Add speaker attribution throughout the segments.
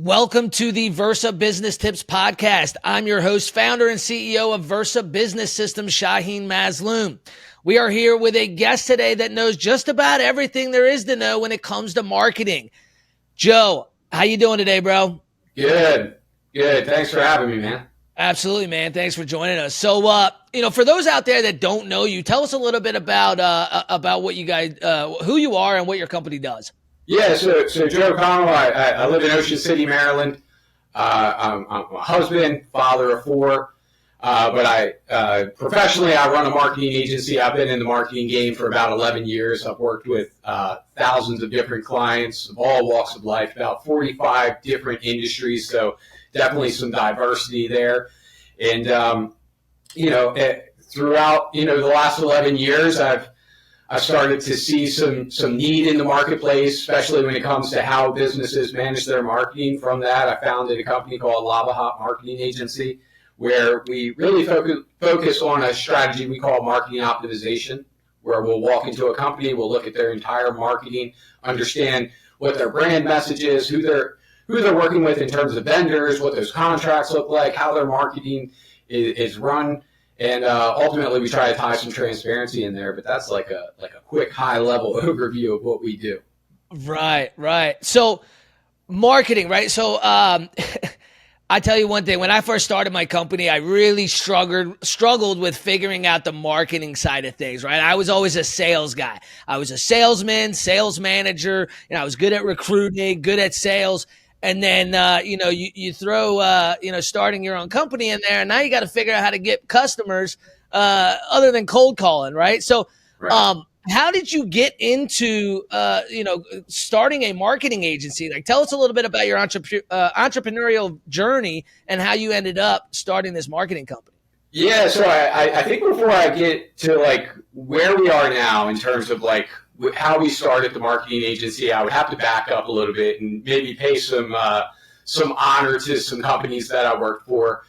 Speaker 1: Welcome to the Versa Business Tips Podcast. I'm your host, founder, and CEO of Versa Business Systems, Shaheen Mazloom. We are here with a guest today that knows just about everything there is to know when it comes to marketing. Joe, how you doing today, bro?
Speaker 2: Good. Thanks for having me, man.
Speaker 1: Absolutely, man. Thanks for joining us. So, for those out there that don't know you, tell us a little bit about what you guys, who you are, and what your company does.
Speaker 2: Yeah, so Joe Connell, I live in Ocean City, Maryland. I'm a husband, father of four, but I professionally I run a marketing agency. I've been in the marketing game for about 11 years. I've worked with thousands of different clients of all walks of life, about 45 different industries. So definitely some diversity there. And throughout the last 11 years, I've started to see some need in the marketplace, especially when it comes to how businesses manage their marketing. From that, I founded a company called Lavahot Marketing Agency, where we really focus on a strategy we call marketing optimization, where we'll walk into a company, we'll look at their entire marketing, understand what their brand message is, who they're working with in terms of vendors, what those contracts look like, how their marketing is run. And ultimately, we try to tie some transparency in there, but that's like a quick, high-level overview of what we do.
Speaker 1: Right. So, marketing, right? So, I tell you one thing. When I first started my company, I really struggled with figuring out the marketing side of things, right? I was always a sales guy. I was a salesman, sales manager, and I was good at recruiting, good at sales. And then, you throw, starting your own company in there, and now you got to figure out how to get customers other than cold calling, right? So,
Speaker 2: Right.
Speaker 1: how did you get into, starting a marketing agency? Like, tell us a little bit about your entrepreneurial journey and how you ended up starting this marketing company.
Speaker 2: Yeah, so I think before I get to like where we are now in terms of like how we started the marketing agency, I would have to back up a little bit and maybe pay some honor to some companies that I worked for.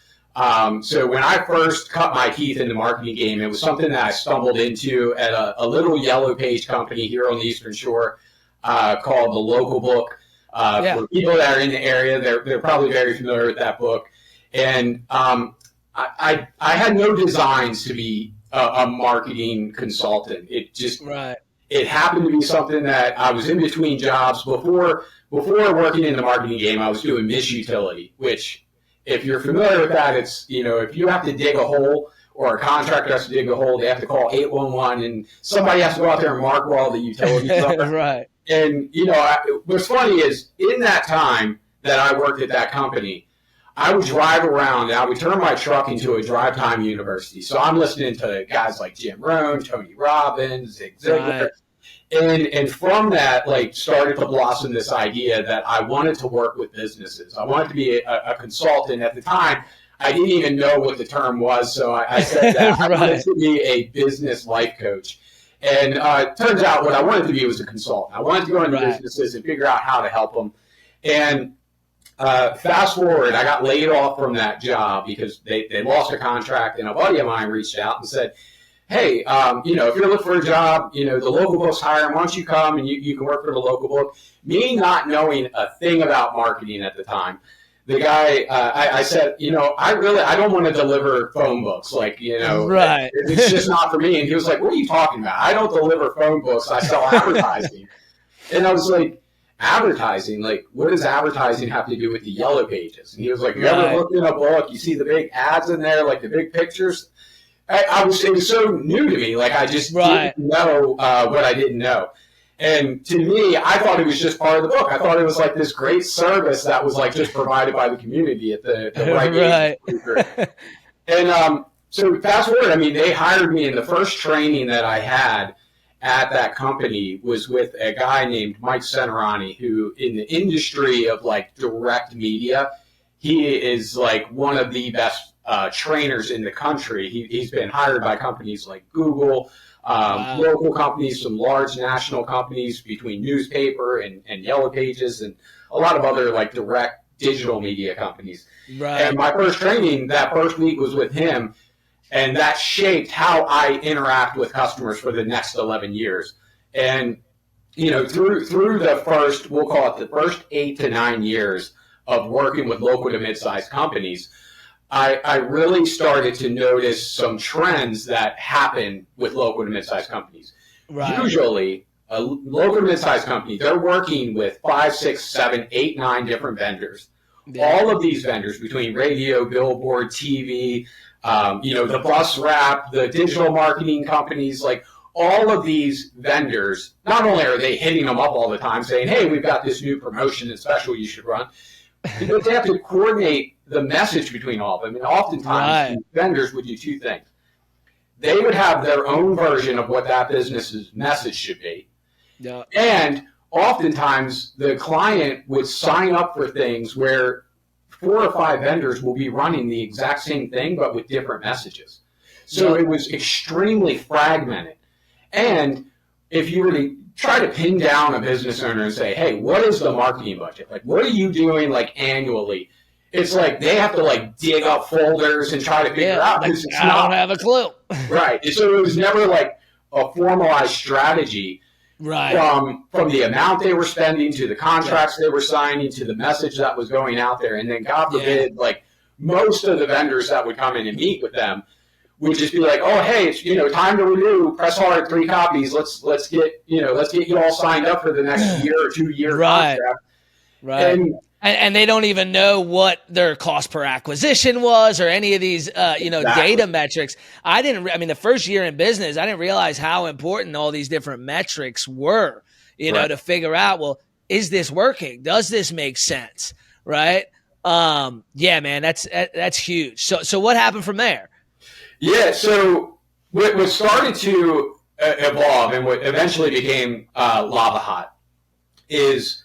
Speaker 2: So when I first cut my teeth in the marketing game, it was something that I stumbled into at a little yellow page company here on the Eastern Shore called The Local Book. For people that are in the area, they're probably very familiar with that book. And I had no designs to be a marketing consultant. It just It happened to be something that I was in between jobs. Before working in the marketing game, I was doing Miss Utility, which, if you're familiar with that, it's, if you have to dig a hole or a contractor has to dig a hole, they have to call 811 and somebody has to go out there and mark where all the utilities are.
Speaker 1: Right.
Speaker 2: And, what's funny is in that time that I worked at that company, I would drive around and I would turn my truck into a drive time university. So I'm listening to guys like Jim Rohn, Tony Robbins, Zig Ziglar. Right. And from that, started to blossom this idea that I wanted to work with businesses. I wanted to be a consultant. At the time, I didn't even know what the term was. So I said that I wanted to be a business life coach. And it turns out what I wanted to be was a consultant. I wanted to go into businesses and figure out how to help them. And fast forward, I got laid off from that job because they lost a contract, and a buddy of mine reached out and said, hey, if you're looking for a job, the local book's hiring. Why don't you come and you can work for the local book? Me not knowing a thing about marketing at the time, the guy, I said, I don't want to deliver phone books. It's just not for me. And he was like, what are you talking about? I don't deliver phone books. I sell advertising. And I was like, advertising? Like, what does advertising have to do with the yellow pages? And he was like, you ever look in a book, you see the big ads in there, like the big pictures? It was so new to me. Like, I just didn't know what I didn't know. And to me, I thought it was just part of the book. I thought it was like this great service that was like just provided by the community at the right age. And so fast forward, they hired me, and the first training that I had at that company was with a guy named Mike Centerani, who in the industry of like direct media, he is like one of the best trainers in the country. He's been hired by companies like Google, local companies, some large national companies between newspaper and Yellow Pages, and a lot of other like direct digital media companies. Right. And my first training that first week was with him, and that shaped how I interact with customers for the next 11 years. And through the first, we'll call it the first 8 to 9 years of working with local to mid-sized companies, I really started to notice some trends that happen with local to mid-sized companies.
Speaker 1: Right.
Speaker 2: Usually, a local to mid-sized company, they're working with 5, 6, 7, 8, 9 different vendors.
Speaker 1: Yeah.
Speaker 2: All of these vendors, between radio, billboard, TV, the bus wrap, the digital marketing companies, like all of these vendors, not only are they hitting them up all the time saying, hey, we've got this new promotion and special you should run, but they have to coordinate the message between all of them. And oftentimes, these vendors would do two things. They would have their own version of what that business's message should be.
Speaker 1: Yeah.
Speaker 2: And oftentimes, the client would sign up for things where 4 or 5 vendors will be running the exact same thing, but with different messages. So it was extremely fragmented. And if you were to try to pin down a business owner and say, hey, what is the marketing budget? Like, what are you doing like annually? It's like they have to like dig up folders and try to figure out.
Speaker 1: Like, I don't have a clue.
Speaker 2: Right. So it was never like a formalized strategy.
Speaker 1: Right.
Speaker 2: From the amount they were spending to the contracts they were signing to the message that was going out there. And then God forbid, like most of the vendors that would come in and meet with them would just be like, oh, hey, it's, time to renew, press hard, 3 copies. Let's get you all signed up for the next year or 2-year contract.
Speaker 1: Right. And they don't even know what their cost per acquisition was or any of these, data metrics. The first year in business, I didn't realize how important all these different metrics were, to figure out, well, is this working? Does this make sense? Right. Man, that's huge. So what happened from there?
Speaker 2: Yeah. So what started to evolve and what eventually became Lavahot is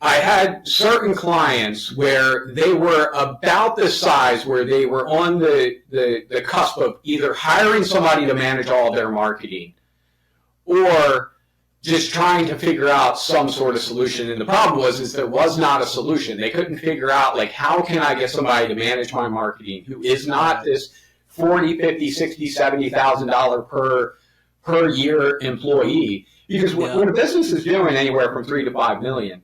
Speaker 2: I had certain clients where they were about the size where they were on the cusp of either hiring somebody to manage all of their marketing or just trying to figure out some sort of solution. And the problem is there was not a solution. They couldn't figure out, like, how can I get somebody to manage my marketing who is not this $40, $50, $60, $70,000 per year employee? Because when a business is doing anywhere from $3 to $5 million,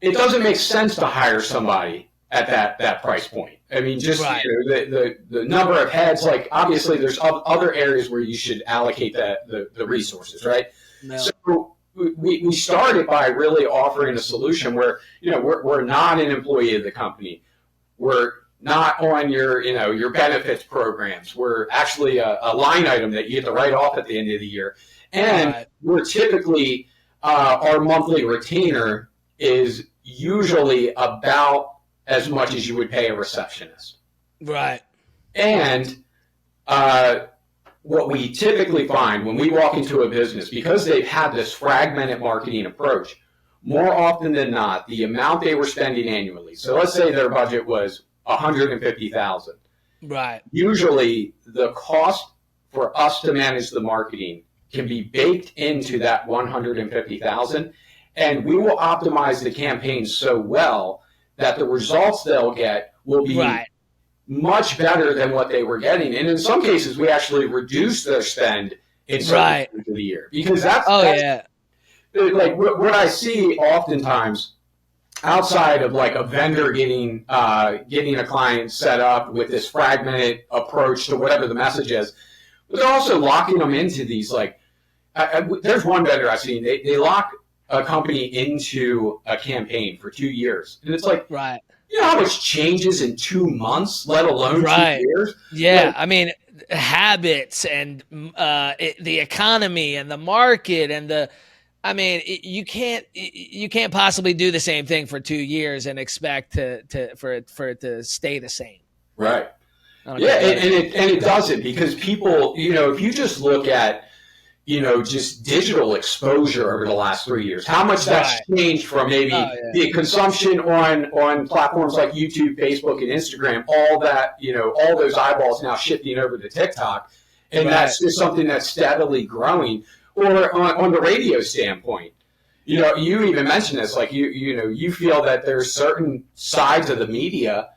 Speaker 2: it doesn't make sense to hire somebody at that price point. I mean, just the number of heads, like obviously there's other areas where you should allocate the resources, right? No. So we started by really offering a solution where, we're not an employee of the company. We're not on your benefits programs. We're actually a line item that you get to write off at the end of the year. And we're typically, our monthly retainer is usually about as much as you would pay a receptionist.
Speaker 1: Right.
Speaker 2: And what we typically find when we walk into a business, because they've had this fragmented marketing approach, more often than not, the amount they were spending annually. So let's say their budget was $150,000.
Speaker 1: Right.
Speaker 2: Usually the cost for us to manage the marketing can be baked into that $150,000. And we will optimize the campaign so well that the results they'll get will be much better than what they were getting. And in some cases, we actually reduce their spend in certain times of the year. Because that's like what I see oftentimes outside of like a vendor getting a client set up with this fragmented approach to whatever the message is, but they're also locking them into these there's one vendor I've seen, they lock a company into a campaign for 2 years. And it's like, you know how much changes in 2 months, let alone 2 years?
Speaker 1: Yeah. Habits and the economy and the market and you can't possibly do the same thing for 2 years and expect for it to stay the same.
Speaker 2: Right. Yeah. And it doesn't, because people, if you just look at, just digital exposure over the last 3 years, how much that's changed from maybe the consumption on platforms like YouTube, Facebook, and Instagram, all that, all those eyeballs now shifting over to TikTok. And that's just something that's steadily growing. Or on the radio standpoint, you even mentioned this, like you feel that there's certain sides of the media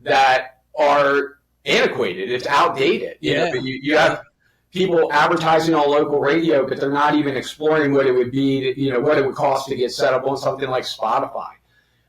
Speaker 2: that are antiquated. It's outdated. You have people advertising on local radio, but they're not even exploring what it would be, what it would cost to get set up on something like Spotify.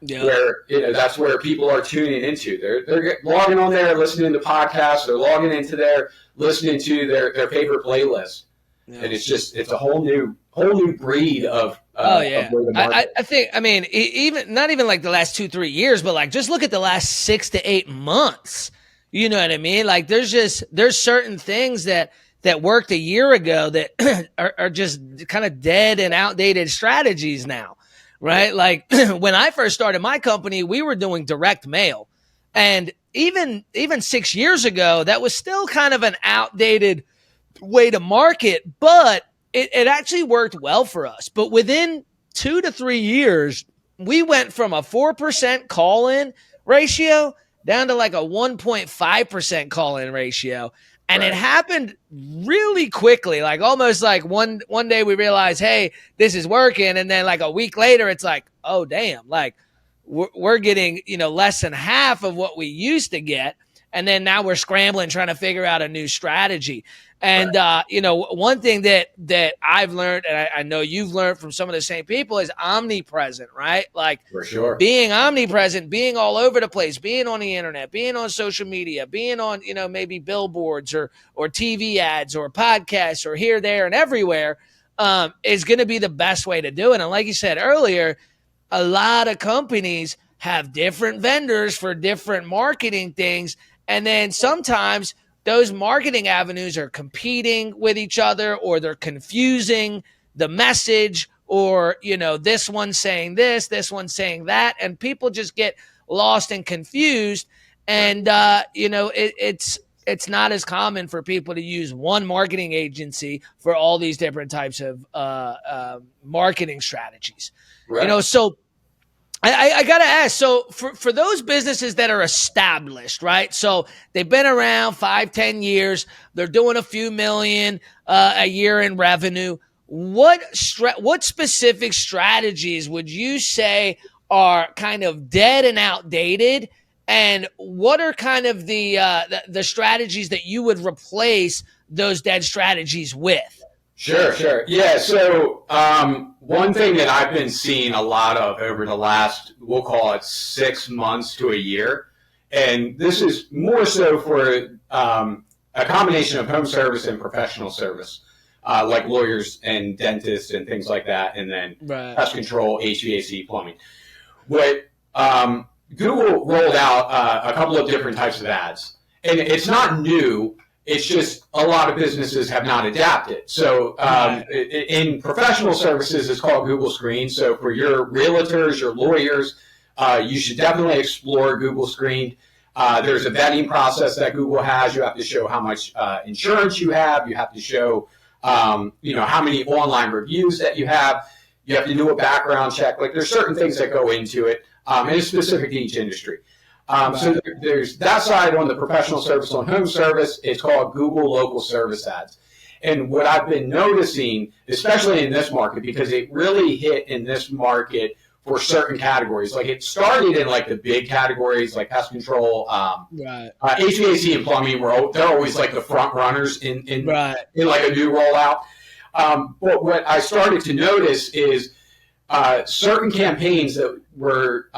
Speaker 1: Yeah.
Speaker 2: where that's where people are tuning into. They're logging on there, listening to podcasts. They're logging into there, listening to their favorite playlist,
Speaker 1: Yeah.
Speaker 2: and it's a whole new breed of
Speaker 1: Oh yeah,
Speaker 2: way to market.
Speaker 1: I think, I mean, even not even like the last 2-3 years, but like just look at the last 6 to 8 months. You know what I mean? Like there's certain things that worked a year ago that are just kind of dead and outdated strategies now, right? Like when I first started my company, we were doing direct mail, and even 6 years ago, that was still kind of an outdated way to market, but it actually worked well for us. But within 2 to 3 years, we went from a 4% call in ratio down to like a 1.5% call in ratio. And it happened really quickly, like almost like one day we realized, hey, this is working. And then like a week later, it's like, oh, damn, like we're getting, less than half of what we used to get. And then now we're scrambling, trying to figure out a new strategy. And, one thing that I've learned, and I know you've learned from some of the same people, is omnipresent, right? Like
Speaker 2: For sure.
Speaker 1: being omnipresent, being all over the place, being on the internet, being on social media, being on, maybe billboards or TV ads or podcasts or here, there, and everywhere, is going to be the best way to do it. And like you said earlier, a lot of companies have different vendors for different marketing things. And then sometimes those marketing avenues are competing with each other, or they're confusing the message, or, this one's saying this one's saying that. And people just get lost and confused. And, it's not as common for people to use one marketing agency for all these different types of marketing strategies.
Speaker 2: Right.
Speaker 1: So I got to ask, so for those businesses that are established, right? So they've been around 5-10 years, they're doing a few million a year in revenue. What specific strategies would you say are kind of dead and outdated? And what are kind of the strategies that you would replace those dead strategies with?
Speaker 2: Sure. Yeah. So one thing that I've been seeing a lot of over the last, we'll call it 6 months to a year, and this is more so for a combination of home service and professional service, like lawyers and dentists and things like that, and then pest control, HVAC, plumbing. What Google rolled out a couple of different types of ads, and it's not new. It's just a lot of businesses have not adapted. So in professional services, it's called Google Screen. So for your realtors, your lawyers, you should definitely explore Google Screen. There's a vetting process that Google has. You have to show how much insurance you have. You have to show, how many online reviews that you have. You have to do a background check. Like there's certain things that go into it, and it's specific to each industry. So there's that side on the professional service. On home service, it's called Google Local Service Ads. And what I've been noticing, especially in this market, because it really hit in this market for certain categories. Like it started in like the big categories like pest control, HVAC and plumbing. They're always like the front runners in like a new rollout. But what I started to notice is certain campaigns that were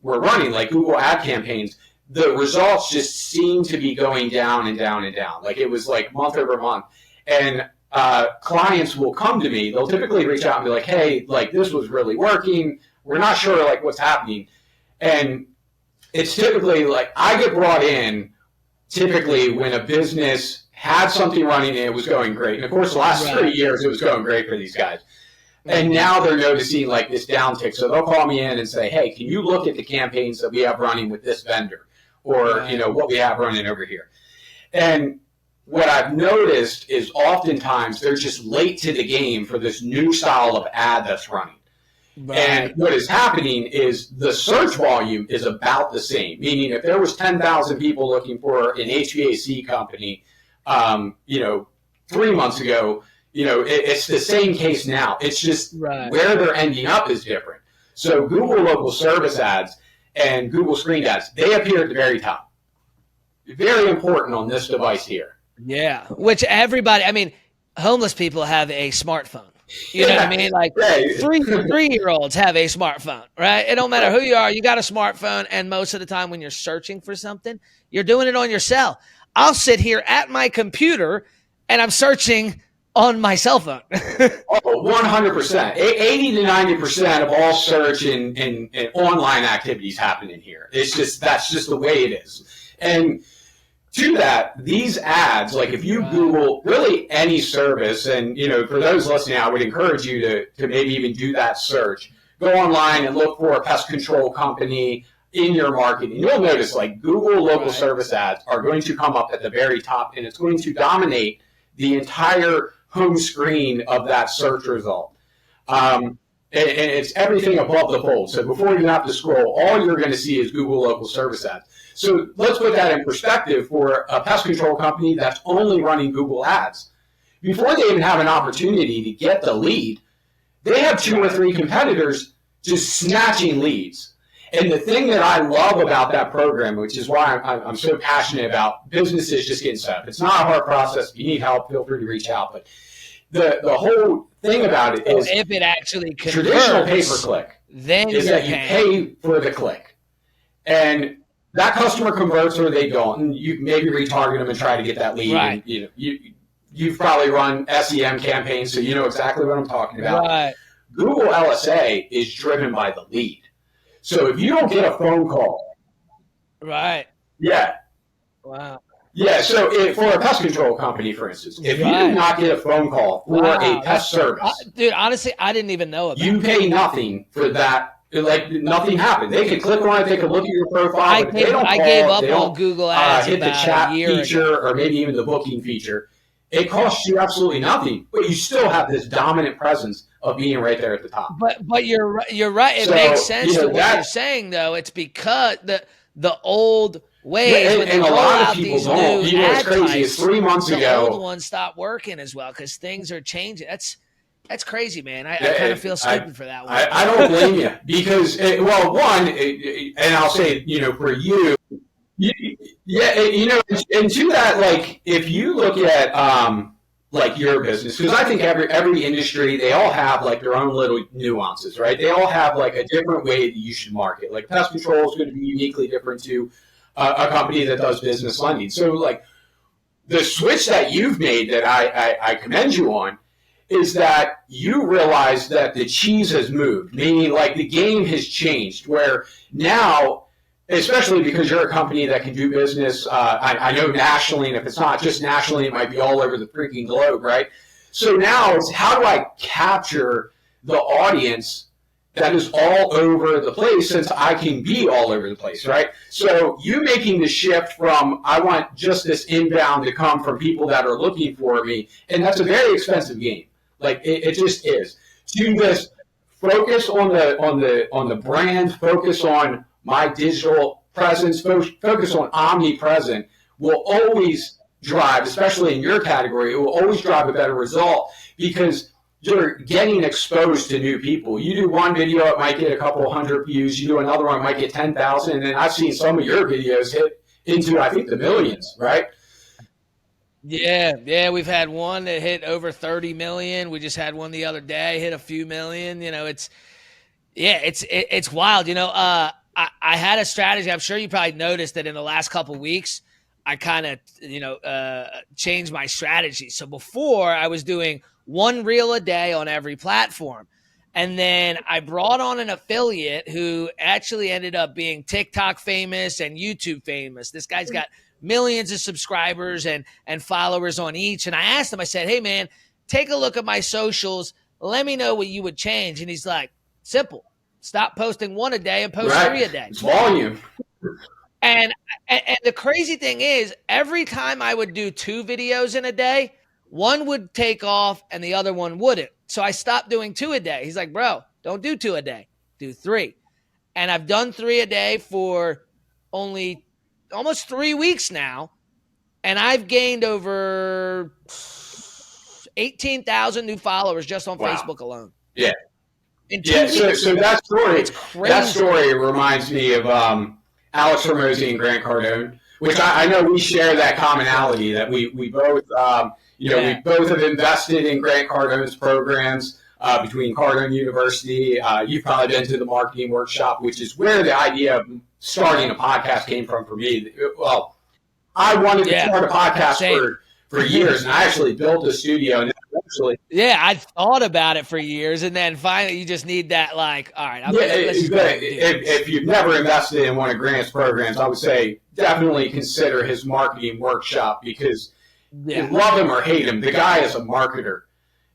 Speaker 2: running, like Google ad campaigns, the results just seemed to be going down and down and down. Like it was like month over month. And clients will come to me. They'll typically reach out and be like, hey, like this was really working. We're not sure like what's happening. And it's typically like I get brought in typically when a business had something running and it was going great. And of course, the last 3 years, it was going great for these guys. And now they're noticing like this downtick. So they'll call me in and say, hey, can you look at the campaigns that we have running with this vendor, or, what we have running over here? And what I've noticed is oftentimes they're just late to the game for this new style of ad that's running. And what is happening is the search volume is about the same, meaning if there was 10,000 people looking for an HVAC company, 3 months ago, it's the same case now. It's just where they're ending up is different. So Google Local Service Ads and Google Screen Ads, they appear at the very top. Very important on this device here.
Speaker 1: Yeah, which everybody, I mean, homeless people have a smartphone, You know what I mean? Like three-year-olds have a smartphone, right? It don't matter who you are, you got a smartphone, and most of the time when you're searching for something, you're doing it on your cell. I'll sit here at my computer and I'm searching on my cell phone.
Speaker 2: 100%. 80 to 90% of all search and online activities happen in here. That's just the way it is. And to that, these ads, like if you Google really any service, and for those listening, I would encourage you to maybe even do that search. Go online and look for a pest control company in your market. And you'll notice like Google local service ads are going to come up at the very top, and it's going to dominate the entire home screen of that search result. And it's everything above the fold. So before you have to scroll, all you're going to see is Google local service ads. So let's put that in perspective for a pest control company that's only running Google ads. Before they even have an opportunity to get the lead, they have 2 or 3 competitors just snatching leads. And the thing that I love about that program, which is why I'm so passionate about businesses just getting set up. It's not a hard process. If you need help, feel free to reach out. But the whole thing about it is
Speaker 1: if it actually converts,
Speaker 2: traditional pay-per-click
Speaker 1: then
Speaker 2: is that you pay for the click. And that customer converts or they don't. And you maybe retarget them and try to get that lead.
Speaker 1: Right.
Speaker 2: And, you've probably run SEM campaigns, so you know exactly what I'm talking about.
Speaker 1: Right.
Speaker 2: Google LSA is driven by the lead. So if you don't get a phone call.
Speaker 1: Right.
Speaker 2: Yeah.
Speaker 1: Wow.
Speaker 2: Yeah, so for a pest control company, for instance, if you do not get a phone call for a pest service.
Speaker 1: Dude, honestly, I didn't even know about it.
Speaker 2: You pay nothing for that. Like, nothing happened. They can click on it. They can look at your profile.
Speaker 1: I
Speaker 2: gave
Speaker 1: up on Google Ads
Speaker 2: hit the
Speaker 1: about
Speaker 2: chat
Speaker 1: a year
Speaker 2: feature
Speaker 1: ago.
Speaker 2: or maybe even the booking feature. It costs you absolutely nothing, but you still have this dominant presence of being right there at the top.
Speaker 1: But you're right. It makes sense to what you're saying, though. It's because the old ways when they roll out these new ad types,
Speaker 2: 3 months ago,
Speaker 1: the old ones stop working as well because things are changing. That's crazy, man. I kind of feel stupid for that one.
Speaker 2: I don't blame you because, and I'll say, for you, and to that, like, if you look at, like your business, because I think every industry, they all have like their own little nuances, right? They all have like a different way that you should market. Like pest control is going to be uniquely different to a company that does business lending. So like the switch that you've made that I commend you on is that you realize that the cheese has moved, meaning like the game has changed where now, especially because you're a company that can do business, I know nationally, and if it's not just nationally, it might be all over the freaking globe, right? So now it's how do I capture the audience that is all over the place since I can be all over the place, right? So you making the shift from I want just this inbound to come from people that are looking for me, and that's a very expensive game. Like it just is. To this focus on the brand, focus on my digital presence, focus on omnipresent will always drive, especially in your category, it will always drive a better result because you're getting exposed to new people. You do one video, it might get a couple hundred views. You do another one, it might get 10,000. And then I've seen some of your videos hit into, I think, the millions, right?
Speaker 1: Yeah, we've had one that hit over 30 million. We just had one the other day, hit a few million. It's wild. I had a strategy. I'm sure you probably noticed that in the last couple of weeks, I kind of, changed my strategy. So before I was doing one reel a day on every platform. And then I brought on an affiliate who actually ended up being TikTok famous and YouTube famous. This guy's got millions of subscribers and followers on each. And I asked him, I said, hey, man, take a look at my socials. Let me know what you would change. And he's like, simple. Stop posting one a day and post 3 a day.
Speaker 2: It's volume.
Speaker 1: And the crazy thing is, every time I would do 2 videos in a day, one would take off and the other one wouldn't. So I stopped doing 2 a day. He's like, bro, don't do 2 a day. Do 3. And I've done 3 a day for only almost 3 weeks now. And I've gained over 18,000 new followers just on Facebook alone.
Speaker 2: Yeah.
Speaker 1: In 2 weeks.
Speaker 2: So that story reminds me of Alex Hormozy and Grant Cardone, which I know we share that commonality that we both we both have invested in Grant Cardone's programs. between Cardone University. You've probably been to the marketing workshop, which is where the idea of starting a podcast came from for me. Well, I wanted to start a podcast for years, and I actually built a studio. And eventually,
Speaker 1: I'd thought about it for years, and then finally, you just need that. Like, all right,
Speaker 2: if you've never invested in one of Grant's programs, I would say definitely consider his marketing workshop, because you love him or hate him, the guy is a marketer.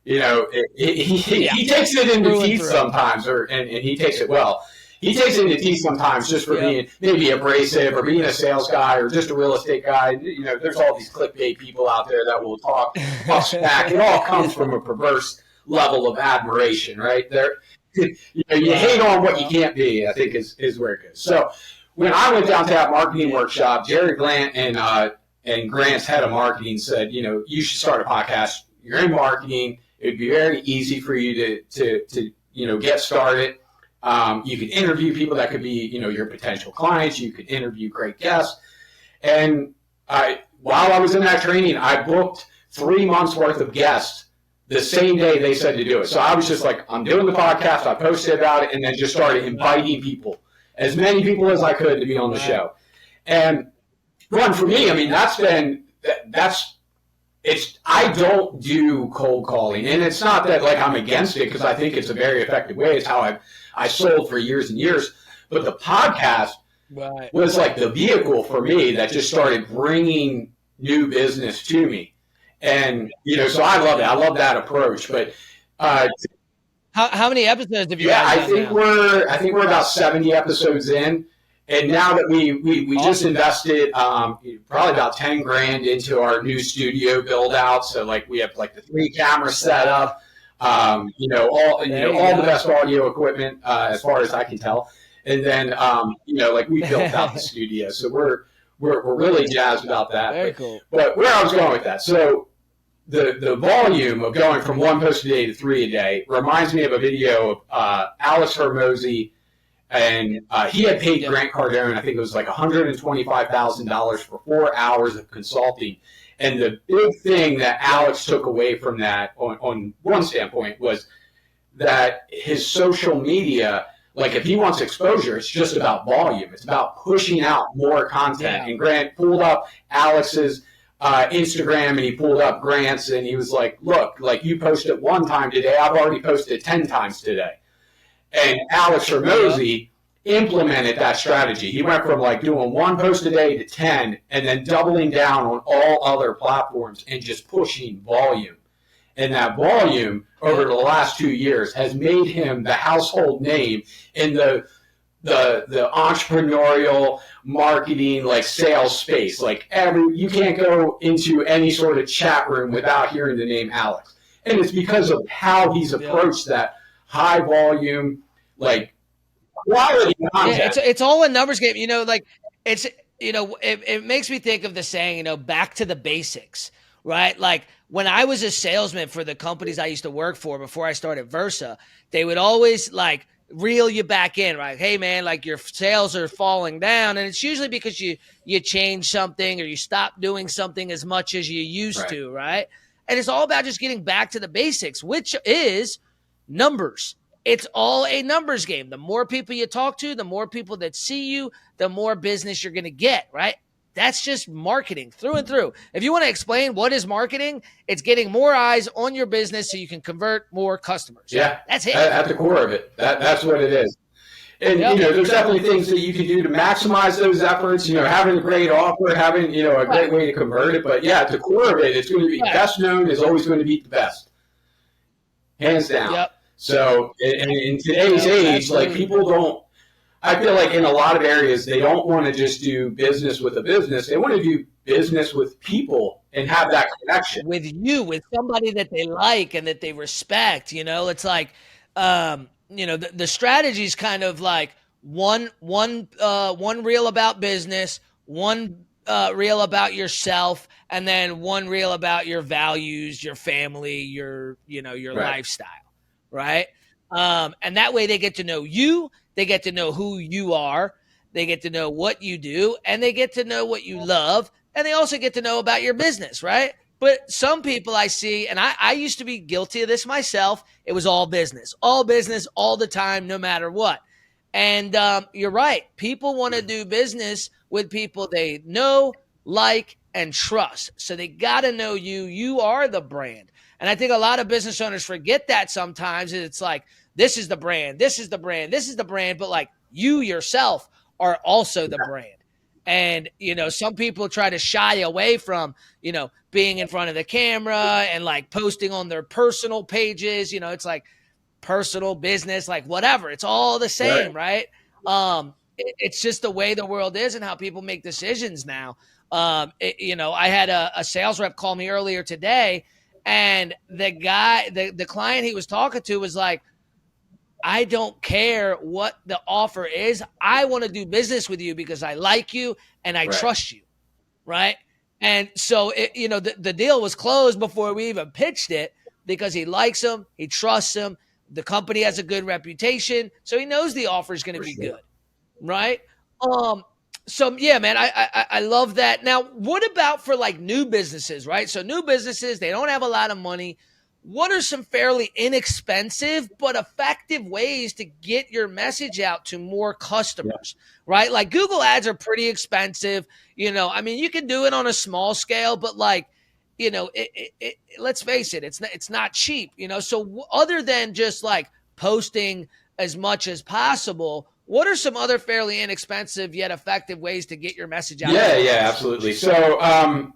Speaker 2: He takes it into teeth sometimes, and he takes it well. He takes it into teeth sometimes just for being maybe abrasive or being a sales guy or just a real estate guy. There's all these clickbait people out there that will talk smack. It all comes from a perverse level of admiration, right? You hate on what you can't be, I think is where it goes. So when I went down to that marketing workshop, Jerry Glant and Grant's head of marketing said, you should start a podcast. You're in marketing. It would be very easy for you to get started. You could interview people that could be, your potential clients. You could interview great guests. And while I was in that training, I booked 3 months worth of guests the same day they said to do it. So I was just like, I'm doing the podcast. I posted about it and then just started inviting people, as many people as I could, to be on the show. And one, for me, I mean, I don't do cold calling, and it's not that like I'm against it, because I think it's a very effective way. It's how I sold for years and years. But the podcast was like the vehicle for me that just started bringing new business to me. And, so I love it. I love that approach. But
Speaker 1: how many episodes have you
Speaker 2: guys done? I think we're about 70 episodes in. And now that we just invested probably about $10,000 into our new studio build out. So like we have like the 3 camera setup, all the best audio equipment as far as I can tell. And then like we built out the studio. So we're really jazzed about that.
Speaker 1: Very cool.
Speaker 2: But where I was going with that, so the volume of going from 1 post a day to 3 a day reminds me of a video of Alex Hermosi. And he had paid Grant Cardone, I think it was like $125,000 for 4 hours of consulting. And the big thing that Alex took away from that on one standpoint was that his social media, like if he wants exposure, it's just about volume. It's about pushing out more content. And Grant pulled up Alex's Instagram, and he pulled up Grant's, and he was like, look, like you posted 1 time today, I've already posted 10 times today. And Alex Hermosi implemented that strategy. He went from like doing 1 post a day to 10, and then doubling down on all other platforms and just pushing volume. And that volume over the last 2 years has made him the household name in the entrepreneurial marketing, like sales space. Like you can't go into any sort of chat room without hearing the name Alex. And it's because of how he's approached that high volume, like quality content.
Speaker 1: Yeah, it's all a numbers game. It makes me think of the saying, back to the basics, right? Like when I was a salesman for the companies I used to work for before I started Versa, they would always like reel you back in, right? Hey man, like your sales are falling down. And it's usually because you change something or you stop doing something as much as you used to, right? And it's all about just getting back to the basics, which is numbers. It's all a numbers game. The more people you talk to, the more people that see you, the more business you're going to get, right? That's just marketing through and through. If you want to explain what is marketing, it's getting more eyes on your business so you can convert more customers.
Speaker 2: Yeah.
Speaker 1: That's it.
Speaker 2: At the core of it. That's what it is. And, there's definitely things that you can do to maximize those efforts, having a great offer, having, a great way to convert it. But, at the core of it, it's going to be best known is always going to beat the best. Hands down.
Speaker 1: Yep.
Speaker 2: So in today's age, like people don't, I feel like in a lot of areas, they don't want to just do business with a business. They want to do business with people and have that connection.
Speaker 1: With somebody that they like and that they respect. It's like, the strategy is kind of like one reel about business, one reel about yourself, and then one reel about your values, your family, your lifestyle. Right. And that way they get to know you, they get to know who you are, they get to know what you do, and they get to know what you love. And they also get to know about your business. Right. But some people I see, and I used to be guilty of this myself, it was all business, all the time, no matter what. And you're right. People want to do business with people they know, like, and trust. So they got to know you. You are the brand. And I think a lot of business owners forget that sometimes. It's like, this is the brand, this is the brand, this is the brand. But like you yourself are also the brand. And, some people try to shy away from, being in front of the camera and like posting on their personal pages. It's like, personal, business, like whatever. It's all the same, right? It's just the way the world is and how people make decisions now. I had a sales rep call me earlier today, and the guy, the client he was talking to was like, I don't care what the offer is. I want to do business with you because I like you and I trust you, right? And so, the deal was closed before we even pitched it because he likes him, he trusts him. The company has a good reputation, so he knows the offer is going to be good, right? So yeah, man, I love that. Now, what about for like new businesses, right? So new businesses, they don't have a lot of money. What are some fairly inexpensive but effective ways to get your message out to more customers, right? Like Google ads are pretty expensive. I mean, you can do it on a small scale, but like, let's face it, it's not cheap, So other than just like posting as much as possible, what are some other fairly inexpensive yet effective ways to get your message out?
Speaker 2: Yeah, absolutely. So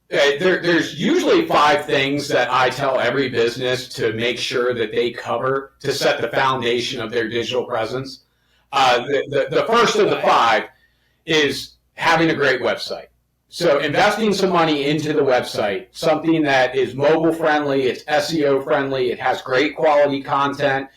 Speaker 2: there's usually 5 things that I tell every business to make sure that they cover to set the foundation of their digital presence. The first of the 5 is having a great website. So investing some money into the website, something that is mobile friendly, it's SEO friendly, it has great quality content,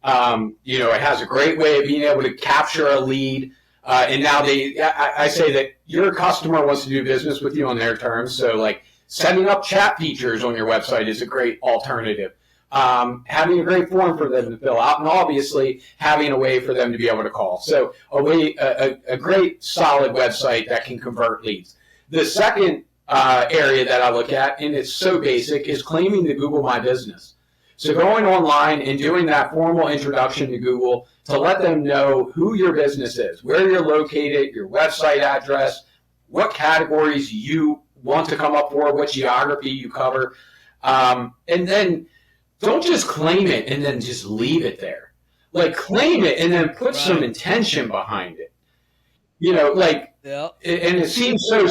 Speaker 2: it has a great way of being able to capture a lead. And now I say that your customer wants to do business with you on their terms. So like setting up chat features on your website is a great alternative. Having a great form for them to fill out, and obviously having a way for them to be able to call. So a great solid website that can convert leads. The second area that I look at, and it's so basic, is claiming the Google My Business. So going online and doing that formal introduction to Google to let them know who your business is, where you're located, your website address, what categories you want to come up for, what geography you cover. And then don't just claim it and then just leave it there. Like claim it and then put some intention behind it. And it seems so.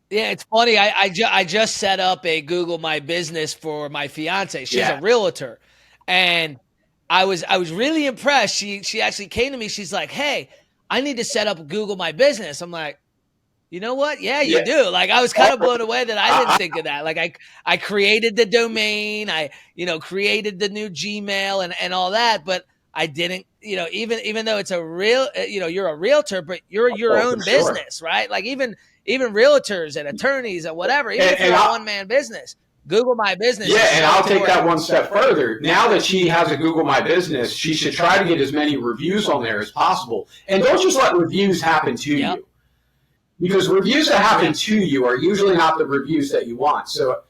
Speaker 1: Yeah, it's funny. I just set up a Google My Business for my fiance. She's a realtor, and I was really impressed. She actually came to me. She's like, "Hey, I need to set up Google My Business." I'm like, you know what? Yeah, you do. Like I was kind of blown away that I didn't think of that. Like I created the domain, I created the new Gmail and all that, but I didn't, even though it's a real, you're a realtor, but you're your own business, right? Like even realtors and attorneys and whatever, even if you're a one-man business, Google My Business.
Speaker 2: Yeah, and I'll take that one step further. Now that she has a Google My Business, she should try to get as many reviews on there as possible. And don't just let reviews happen to you. Because reviews that happen to you are usually not the reviews that you want. So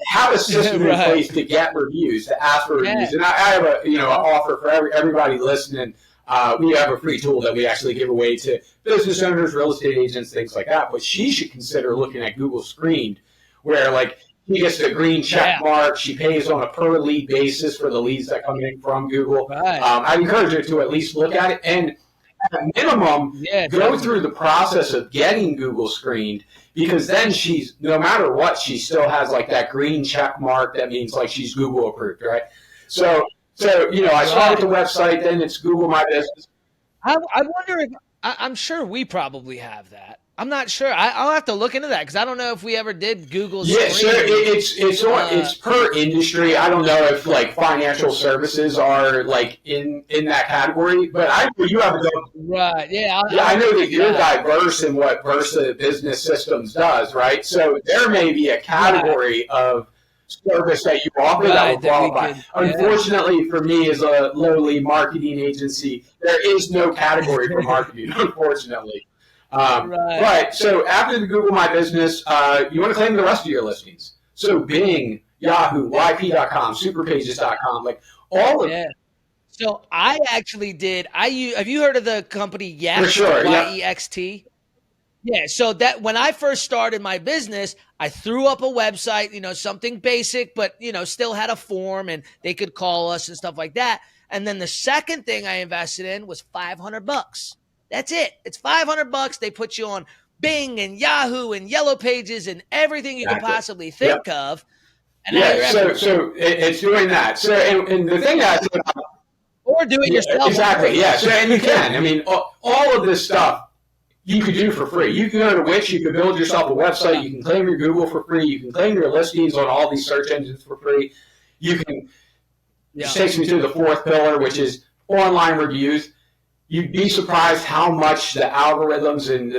Speaker 2: have a system in place to get reviews, to ask for reviews. And I have an offer for everybody listening. We have a free tool that we actually give away to business owners, real estate agents, things like that. But she should consider looking at Google Screened, where like she gets the green check mark. She pays on a per lead basis for the leads that come in from Google. I encourage her to at least look at it and at a minimum, go through the process of getting Google Screened, because then she's, no matter what, she still has like that green check mark. That means like she's Google approved, right? So I started the website, then it's Google My Business.
Speaker 1: I wonder if, I'm sure we probably have that. I'm not sure. I'll have to look into that because I don't know if we ever did Google's.
Speaker 2: Yeah, so it's per industry. I don't know if like financial services are like in that category, but I know you have a
Speaker 1: right. Yeah,
Speaker 2: I know that you're diverse in what Versa Business Systems does, right? So there may be a category of service that you offer that will qualify. Unfortunately for me, as a lowly marketing agency, there is no category for marketing, unfortunately. But so after the Google My Business, you want to claim the rest of your listings. So Bing, Yahoo, YP.com, Superpages.com, like all of
Speaker 1: Yeah. So I actually did. Have you heard of the company
Speaker 2: for
Speaker 1: Yext?
Speaker 2: sure. Yeah.
Speaker 1: YEXT. Yeah, so that when I first started my business, I threw up a website, something basic, but still had a form and they could call us and stuff like that. And then the second thing I invested in was $500. That's it. It's $500. They put you on Bing and Yahoo and Yellow Pages and everything you could
Speaker 2: Exactly.
Speaker 1: possibly
Speaker 2: Yep.
Speaker 1: think of. And now
Speaker 2: Yeah.
Speaker 1: you're
Speaker 2: So
Speaker 1: everywhere.
Speaker 2: so it's doing that. So and the thing that
Speaker 1: Or do it yourself.
Speaker 2: exactly. Yeah. So and you can. I mean, all of this stuff you could do for free. You can go to Wix, you can build yourself a website, you can claim your Google for free, you can claim your listings on all these search engines for free. You can, which takes me to the fourth pillar, which is online reviews. You'd be surprised how much the algorithms and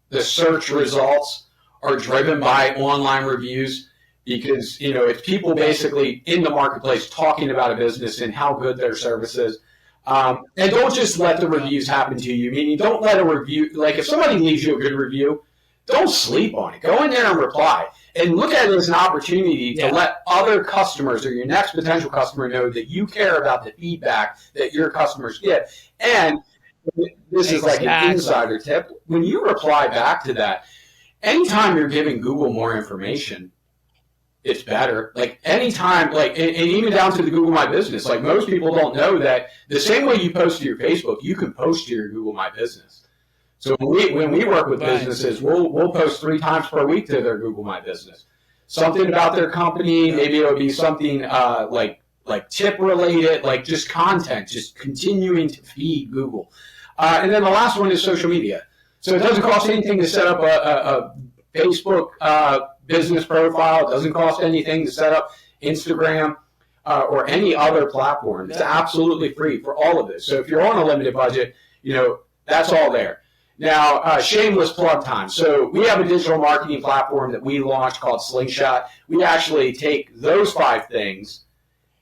Speaker 2: the search results are driven by online reviews, because it's people basically in the marketplace talking about a business and how good their service is. And don't just let the reviews happen to you. Meaning, don't let a review, like if somebody leaves you a good review, don't sleep on it. Go in there and reply. And look at it as an opportunity to let other customers or your next potential customer know that you care about the feedback that your customers get. And this is like an insider tip. When you reply back to that, anytime you're giving Google more information, it's better. Like anytime, like, and even down to the Google My Business, like most people don't know that the same way you post to your Facebook, you can post to your Google My Business. So when we work with businesses, we'll post 3 times per week to their Google My Business. Something about their company, maybe it'll be something like tip related, like just content, just continuing to feed Google. And then the last one is social media. So it doesn't cost anything to set up a Facebook business profile. It doesn't cost anything to set up Instagram or any other platform. It's absolutely free for all of this. So if you're on a limited budget, that's all there. Now, shameless plug time. So we have a digital marketing platform that we launched called Slingshot. We actually take those 5 things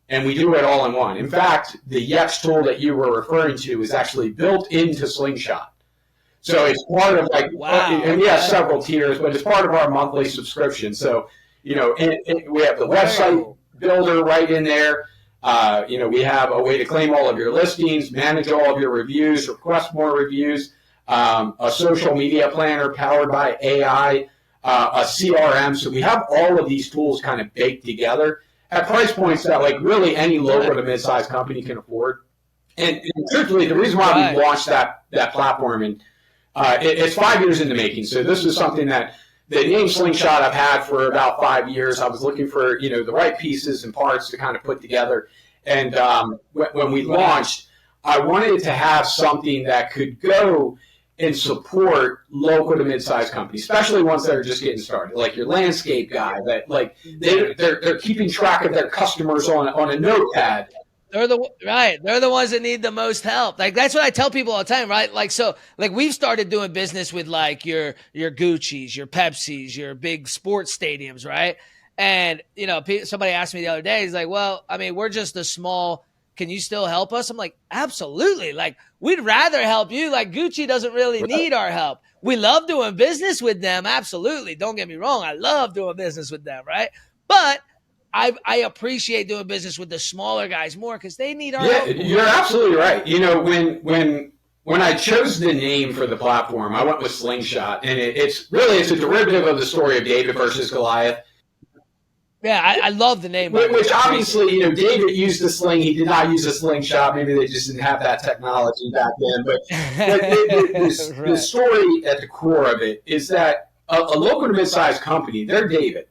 Speaker 2: and we do it all in one. In fact, the Yext tool that you were referring to is actually built into Slingshot. So it's part of and we have several tiers, but it's part of our monthly subscription. So, we have the website builder right in there. We have a way to claim all of your listings, manage all of your reviews, request more reviews, a social media planner powered by AI, a CRM. So we have all of these tools kind of baked together at price points that really any local to mid-sized company can afford. And truthfully, the reason why we launched that platform, and it's 5 years in the making. So this is something that the name Slingshot I've had for about 5 years. I was looking for the right pieces and parts to kind of put together. And when we launched, I wanted to have something that could go and support local to mid-sized companies, especially ones that are just getting started, like your landscape guy that they're keeping track of their customers on a notepad.
Speaker 1: They're the ones that need the most help. Like that's what I tell people all the time, right? Like we've started doing business with like your Gucci's, your Pepsi's, your big sports stadiums, right? And somebody asked me the other day, he's like, "Well, I mean, we're just a small. Can you still help us?" I'm like, "Absolutely. Like we'd rather help you. Like Gucci doesn't really need our help. We love doing business with them. Absolutely. Don't get me wrong. I love doing business with them, right? But I appreciate doing business with the smaller guys more because they need our help.
Speaker 2: You're absolutely right. When I chose the name for the platform, I went with Slingshot, and it's a derivative of the story of David versus Goliath.
Speaker 1: Yeah, I love the name.
Speaker 2: Which obviously, David used a sling. He did not use a slingshot. Maybe they just didn't have that technology back then. But the story at the core of it is that a local to mid-sized company, they're David.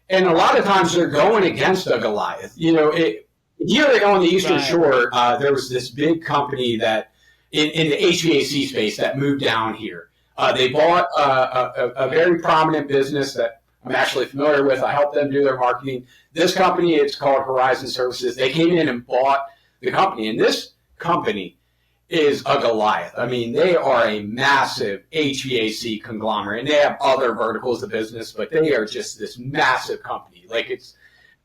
Speaker 2: And a lot of times they're going against a Goliath. Here on the Eastern Shore, there was this big company that in the HVAC space that moved down here. They bought a very prominent business that I'm actually familiar with. I helped them do their marketing. This company, it's called Horizon Services. They came in and bought the company. And this company is a Goliath. I mean, they are a massive HVAC conglomerate, and they have other verticals of business, but they are just this massive company. Like it's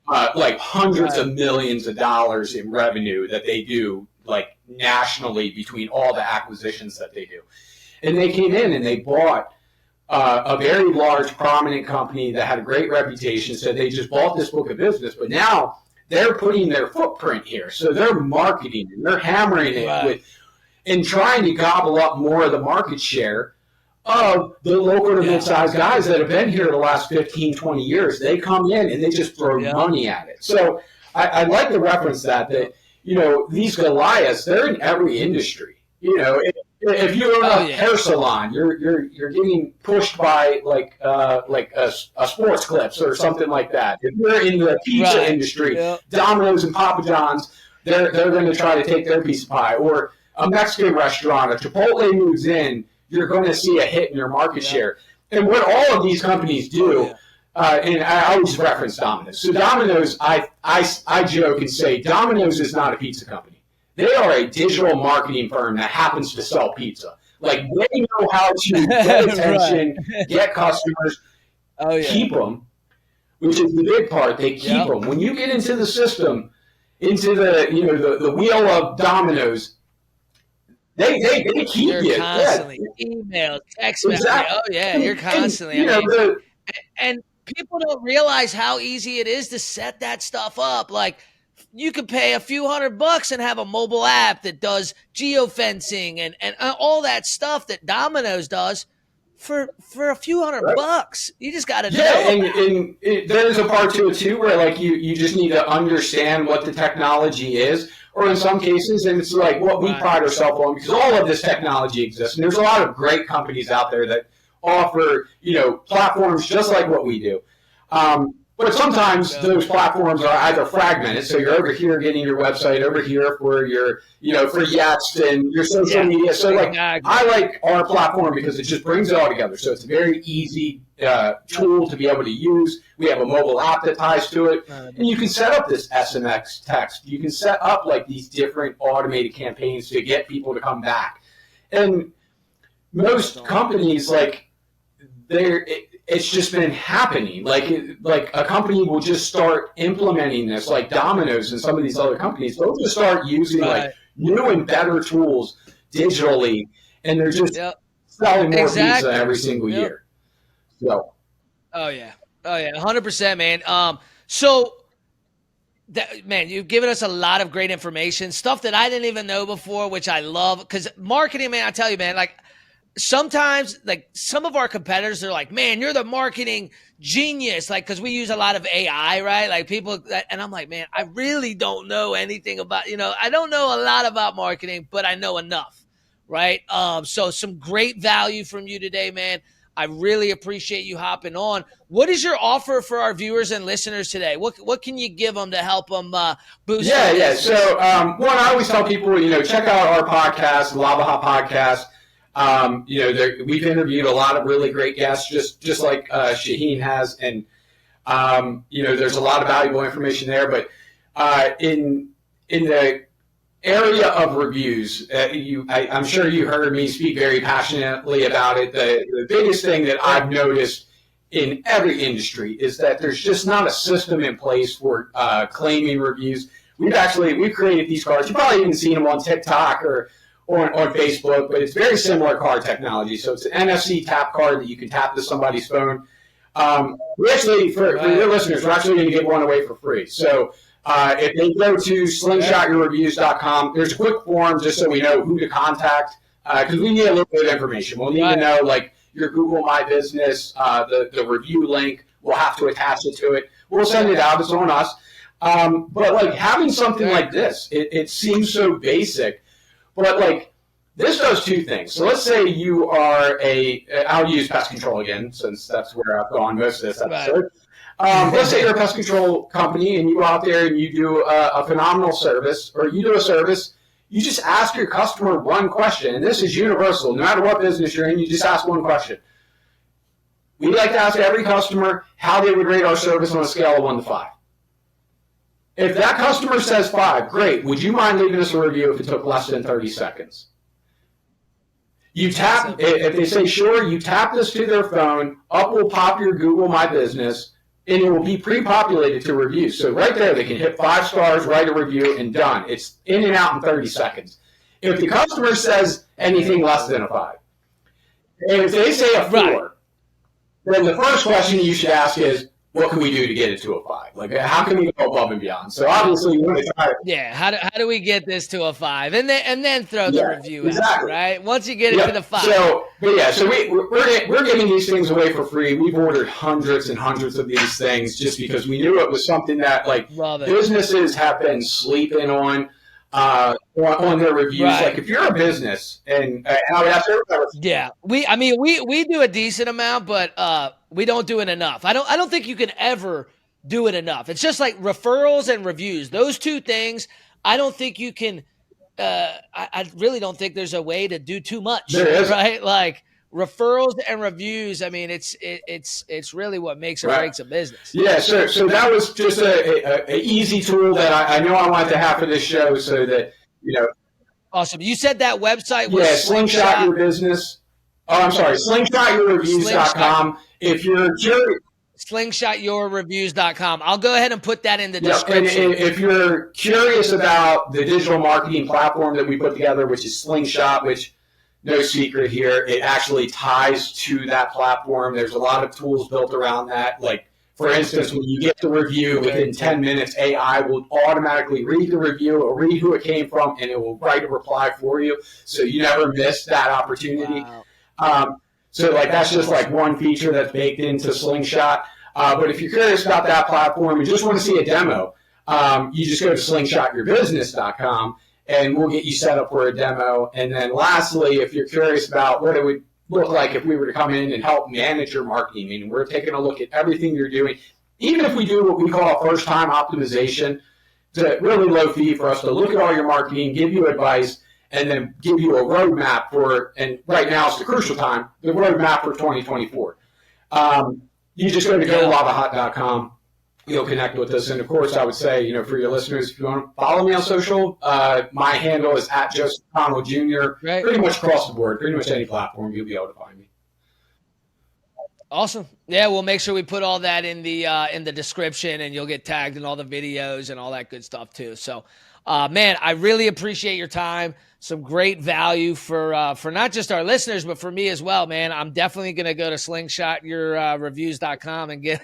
Speaker 2: like hundreds of millions of dollars in revenue that they do, like nationally between all the acquisitions that they do. And they came in and they bought a very large, prominent company that had a great reputation. So they just bought this book of business. But now they're putting their footprint here. So they're marketing and they're hammering it with and trying to gobble up more of the market share of the local to mid-sized guys that have been here the last 15, 20 years. They come in and they just throw money at it. So I like to reference that, these Goliaths, they're in every industry. If you own a hair salon, you're getting pushed by like a sports clips or something like that. If you're in the pizza industry, Domino's and Papa John's, they're going to try to take their piece of pie. Or a Mexican restaurant, if Chipotle moves in, you're going to see a hit in your market share. And what all of these companies do, and I always reference Domino's. So Domino's, I joke and say Domino's is not a pizza company. They are a digital marketing firm that happens to sell pizza. Like, they know how to get attention, get customers, keep them, which is the big part. They keep them. When you get into the system, into the wheel of Domino's, they keep
Speaker 1: you're
Speaker 2: you.
Speaker 1: Constantly email, text message. Oh yeah, you're constantly. And people don't realize how easy it is to set that stuff up. Like, you could pay a few $100 and have a mobile app that does geofencing and all that stuff that Domino's does for a few $100. You just got to know.
Speaker 2: And there's a part to it too where like you just need to understand what the technology is. Or in some cases, and it's like what we pride ourselves on, because all of this technology exists, and there's a lot of great companies out there that offer, platforms just like what we do. But sometimes those platforms are either fragmented, so you're over here getting your website, over here for your, for Yext and your social media. So I like our platform because it just brings it all together. So it's a very easy tool to be able to use. We have a mobile app that ties to it, and you can set up this SMX text. You can set up like these different automated campaigns to get people to come back. And most companies, it's just been happening. Like a company will just start implementing this, like Domino's and some of these other companies. They'll just start using like new and better tools digitally, and they're just selling more pizza every single year. So,
Speaker 1: oh yeah, 100%, man. So, man, you've given us a lot of great information, stuff that I didn't even know before, which I love. Because marketing, man, I tell you, man, like, sometimes, like, some of our competitors are like, man, you're the marketing genius, like, because we use a lot of AI, right? Like, people, and I'm like, man, I really don't know anything about, I don't know a lot about marketing, but I know enough, right? So some great value from you today, man. I really appreciate you hopping on. What is your offer for our viewers and listeners today? What can you give them to help them boost?
Speaker 2: Yeah. So, one, I always tell people, check out our podcast, Lavahot Podcast. We've interviewed a lot of really great guests, just like Shaheen has, and there's a lot of valuable information there. But in the area of reviews, I'm sure you heard me speak very passionately about it. The biggest thing that I've noticed in every industry is that there's just not a system in place for claiming reviews. We've created these cards. You've probably even seen them on TikTok or on Facebook, but it's very similar card technology. So it's an NFC tap card that you can tap to somebody's phone. We actually, for your listeners, we're actually going to give one away for free. So if they go to slingshotyourreviews.com, there's a quick form just so we know who to contact, because we need a little bit of information. We'll need to know, like, your Google My Business, the review link. We'll have to attach it to it. We'll send it out. It's on us. But, like, having something like this, it seems so basic. But, like, this does two things. So let's say you are I'll use pest control again, since that's where I've gone most of this episode. Let's say you're a pest control company and you go out there and you do a phenomenal service, or you do a service. You just ask your customer one question, and this is universal. No matter what business you're in, you just ask one question. We like to ask every customer how they would rate our service on a scale of 1 to 5. If that customer says 5, great. Would you mind leaving us a review if it took less than 30 seconds? You tap, if they say sure, you tap this to their phone, up will pop your Google My Business, and it will be pre-populated to reviews. So right there, they can hit 5 stars, write a review, and done. It's in and out in 30 seconds. If the customer says anything less than a 5, And if they say a 4,
Speaker 1: Right.
Speaker 2: then the first question you should ask is, what can we do to get it to a 5? Like, how can we go above and beyond? So obviously, you want to try.
Speaker 1: Yeah. How do we get this to a 5? And then throw the review out,
Speaker 2: exactly.
Speaker 1: right? Once you get it to the 5.
Speaker 2: So we're giving these things away for free. We've ordered hundreds and hundreds of these things just because we knew it was something that businesses have been sleeping on their reviews.
Speaker 1: Right.
Speaker 2: Like if you're a business, and I would ask everybody.
Speaker 1: Yeah, we do a decent amount, but we don't do it enough. I don't think you can ever do it enough. It's just like referrals and reviews. Those two things, I don't think you can. I really don't think there's a way to do too much.
Speaker 2: There is.
Speaker 1: Right? Like referrals and reviews. I mean, it's really what makes or breaks a business.
Speaker 2: Yeah. So that was just a easy tool that I know I wanted to have for this show, so that
Speaker 1: Awesome. You said that website was
Speaker 2: Slingshot Your Business. Oh, I'm sorry, slingshotyourreviews.com. If you're curious,
Speaker 1: slingshotyourreviews.com. I'll go ahead and put that in the description.
Speaker 2: And if you're curious about the digital marketing platform that we put together, which is Slingshot, which no secret here, it actually ties to that platform. There's a lot of tools built around that. Like, for instance, when you get the review, within 10 minutes, AI will automatically read the review, it'll read who it came from, and it will write a reply for you. So you never miss that opportunity.
Speaker 1: Wow.
Speaker 2: So that's just like one feature that's baked into Slingshot. But if you're curious about that platform and just want to see a demo, you just go to slingshotyourbusiness.com and we'll get you set up for a demo. And then lastly, if you're curious about what it would look like if we were to come in and help manage your marketing, meaning we're taking a look at everything you're doing, even if we do what we call a first-time optimization, it's a really low fee for us to look at all your marketing, give you advice, and then give you a roadmap for, and right now it's the crucial time, the roadmap for 2024. You just go to Lavahot.com. You'll connect with us. And, of course, I would say, for your listeners, if you want to follow me on social, my handle is @Joseph Connell Jr.
Speaker 1: Right.
Speaker 2: Pretty much across the board, pretty much any platform, you'll be able to find me.
Speaker 1: Awesome. Yeah, we'll make sure we put all that in the description, and you'll get tagged in all the videos and all that good stuff too. So, man, I really appreciate your time. Some great value for not just our listeners, but for me as well, man. I'm definitely going to go to slingshotyourreviews.com and get